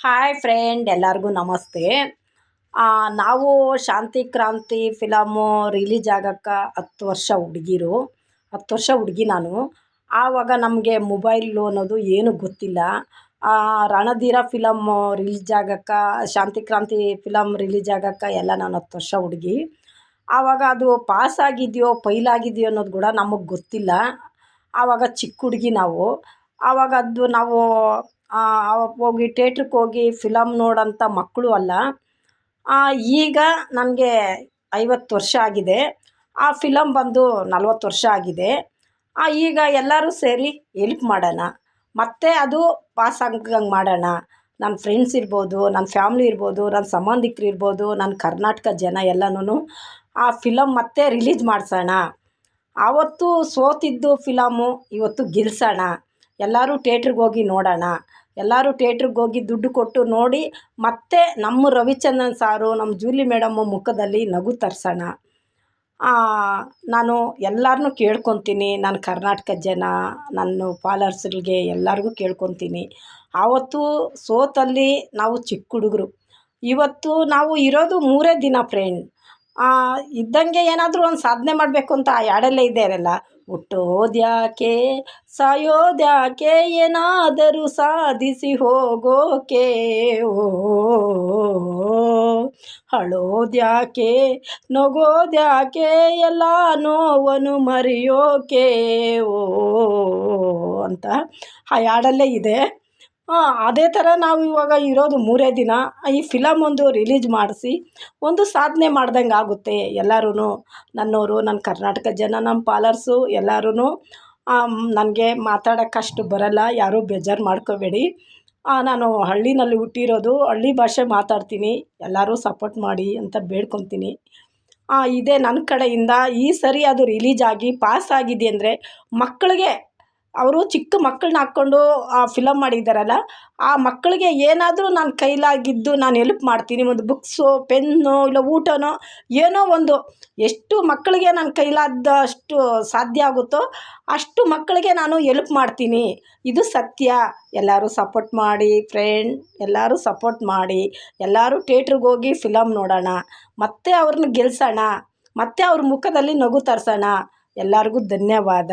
Hi friend, ಎಲ್ಲರಿಗೂ ನಮಸ್ತೆ. ನಾವು ಶಾಂತಿ ಕ್ರಾಂತಿ ಫಿಲಮು ರಿಲೀಸ್ ಆಗಕ್ಕೆ 10 ವರ್ಷ ಹುಡುಗಿರು 10 ವರ್ಷ ಹುಡುಗಿ ನಾನು. ಆವಾಗ ನಮಗೆ ಮೊಬೈಲು ಅನ್ನೋದು ಏನೂ ಗೊತ್ತಿಲ್ಲ. ರಣಧೀರ ಫಿಲಮ್ಮು ರಿಲೀಸ್ ಆಗಕ್ಕೆ, ಶಾಂತಿ ಕ್ರಾಂತಿ ಫಿಲಮ್ ರಿಲೀಸ್ ಆಗಕ್ಕೆ ಎಲ್ಲ ನಾನು 10 ವರ್ಷ ಹುಡುಗಿ. ಆವಾಗ ಅದು ಪಾಸ್ ಆಗಿದೆಯೋ ಫೈಲ್ ಆಗಿದೆಯೋ ಅನ್ನೋದು ಕೂಡ ನಮಗೆ ಗೊತ್ತಿಲ್ಲ. ಆವಾಗ ಚಿಕ್ಕ ಹುಡುಗಿ ನಾವು. ಆವಾಗ ಅದು ನಾವು ಆವಾಗ ಹೋಗಿ ಥಿಯೇಟ್ರಿಗೆ ಹೋಗಿ ಫಿಲಮ್ ನೋಡೋಂಥ ಮಕ್ಕಳು ಅಲ್ಲ. ಈಗ ನನಗೆ 50 ವರ್ಷ ಆಗಿದೆ. ಆ ಫಿಲಮ್ ಬಂದು 40 ವರ್ಷ ಆಗಿದೆ. ಈಗ ಎಲ್ಲರೂ ಸೇರಿ ಎಲ್ಪ್ ಮಾಡೋಣ, ಮತ್ತೆ ಅದು ಪಾಸ್ ಆಗಂಗೆ ಮಾಡೋಣ. ನನ್ನ ಫ್ರೆಂಡ್ಸ್ ಇರ್ಬೋದು, ನನ್ನ ಫ್ಯಾಮ್ಲಿ ಇರ್ಬೋದು, ನನ್ನ ಸಂಬಂಧಿಕರು ಇರ್ಬೋದು, ನನ್ನ ಕರ್ನಾಟಕ ಜನ ಎಲ್ಲನೂ ಆ ಫಿಲಮ್ ಮತ್ತೆ ರಿಲೀಸ್ ಮಾಡಿಸೋಣ. ಆವತ್ತು ಸೋತಿದ್ದು ಫಿಲಮು ಇವತ್ತು ಗೆಲ್ಸೋಣ. ಎಲ್ಲರೂ ಥಿಯೇಟ್ರಿಗೆ ಹೋಗಿ ನೋಡೋಣ. ಎಲ್ಲರೂ ಥಿಯೇಟ್ರಿಗೆ ಹೋಗಿ ದುಡ್ಡು ಕೊಟ್ಟು ನೋಡಿ, ಮತ್ತೆ ನಮ್ಮ ರವಿಚಂದ್ರನ್ ಸಾರು, ನಮ್ಮ ಜೂಲಿ ಮೇಡಮ್ಮು ಮುಖದಲ್ಲಿ ನಗು ತರಿಸೋಣ. ನಾನು ಎಲ್ಲರನ್ನೂ ಕೇಳ್ಕೊತೀನಿ, ನನ್ನ ಕರ್ನಾಟಕ ಜನ, ನನ್ನ ಫಾಲೋವರ್ಸ್ಗಳಿಗೆ ಎಲ್ಲರಿಗೂ ಕೇಳ್ಕೊತೀನಿ. ಆವತ್ತು ಸೋತಲ್ಲಿ ನಾವು ಚಿಕ್ಕ ಹುಡುಗರು. ಇವತ್ತು ನಾವು ಇರೋದು 3 ದಿನ ಫ್ರೆಂಡ್. ಇದ್ದಂಗೆ ಏನಾದರೂ ಒಂದು ಸಾಧನೆ ಮಾಡಬೇಕು ಅಂತ ಆ ಹಾಡಲ್ಲೇ ಇದೆ ಅಲ್ಲ, ಹುಟ್ಟೋದ್ಯಾಕೆ ಸಾಯೋದ್ಯಾಕೆ ಏನಾದರೂ ಸಾಧಿಸಿ ಹೋಗೋಕೆ, ಓ ಅಳೋದ್ಯಾಕೆ ನಗೋದ್ಯಾಕೆ ಎಲ್ಲ ನೋವನ್ನು ಮರೆಯೋಕೆ, ಓ ಅಂತ ಆ ಹಾಡಲ್ಲೇ ಇದೆ. ಅದೇ ಥರ ನಾವು ಇವಾಗ ಇರೋದು 3 ದಿನ. ಈ ಫಿಲಮ್ ಒಂದು ರಿಲೀಸ್ ಮಾಡಿಸಿ ಒಂದು ಸಾಧನೆ ಮಾಡ್ದಂಗೆ ಆಗುತ್ತೆ. ಎಲ್ಲರೂ ನನ್ನವರು, ನನ್ನ ಕರ್ನಾಟಕ ಜನ, ನಮ್ಮ ಫಾಲೋವರ್ಸು ಎಲ್ಲರೂ. ನನಗೆ ಮಾತಾಡೋಕ್ಕಷ್ಟು ಬರೋಲ್ಲ, ಯಾರೂ ಬೇಜಾರು ಮಾಡ್ಕೋಬೇಡಿ. ನಾನು ಹಳ್ಳಿನಲ್ಲಿ ಹುಟ್ಟಿರೋದು, ಹಳ್ಳಿ ಭಾಷೆ ಮಾತಾಡ್ತೀನಿ. ಎಲ್ಲರೂ ಸಪೋರ್ಟ್ ಮಾಡಿ ಅಂತ ಬೇಡ್ಕೊತೀನಿ. ಇದೇ ನನ್ನ ಕಡೆಯಿಂದ. ಈ ಸರಿ ಅದು ರಿಲೀಸ್ ಆಗಿ ಪಾಸ್ ಆಗಿದೆ ಅಂದರೆ ಮಕ್ಕಳಿಗೆ, ಅವರು ಚಿಕ್ಕ ಮಕ್ಕಳನ್ನ ಹಾಕ್ಕೊಂಡು ಫಿಲಮ್ ಮಾಡಿದ್ದಾರಲ್ಲ, ಆ ಮಕ್ಕಳಿಗೆ ಏನಾದರೂ ನನ್ನ ಕೈಲಾಗಿದ್ದು ನಾನು ಹೆಲ್ಪ್ ಮಾಡ್ತೀನಿ. ಒಂದು ಬುಕ್ಸು, ಪೆನ್ನು, ಇಲ್ಲ ಊಟನೋ ಏನೋ ಒಂದು, ಎಷ್ಟು ಮಕ್ಕಳಿಗೆ ನನ್ನ ಕೈಲಾದಷ್ಟು ಸಾಧ್ಯ ಆಗುತ್ತೋ ಅಷ್ಟು ಮಕ್ಕಳಿಗೆ ನಾನು ಹೆಲ್ಪ್ ಮಾಡ್ತೀನಿ. ಇದು ಸತ್ಯ. ಎಲ್ಲರೂ ಸಪೋರ್ಟ್ ಮಾಡಿ ಫ್ರೆಂಡ್, ಎಲ್ಲರೂ ಸಪೋರ್ಟ್ ಮಾಡಿ. ಎಲ್ಲರೂ ಥಿಯೇಟ್ರಿಗೆ ಹೋಗಿ ಫಿಲಮ್ ನೋಡೋಣ, ಮತ್ತೆ ಅವ್ರನ್ನ ಗೆಲ್ಸೋಣ, ಮತ್ತೆ ಅವ್ರ ಮುಖದಲ್ಲಿ ನಗು ತರಿಸೋಣ. ಎಲ್ಲರಿಗೂ ಧನ್ಯವಾದ.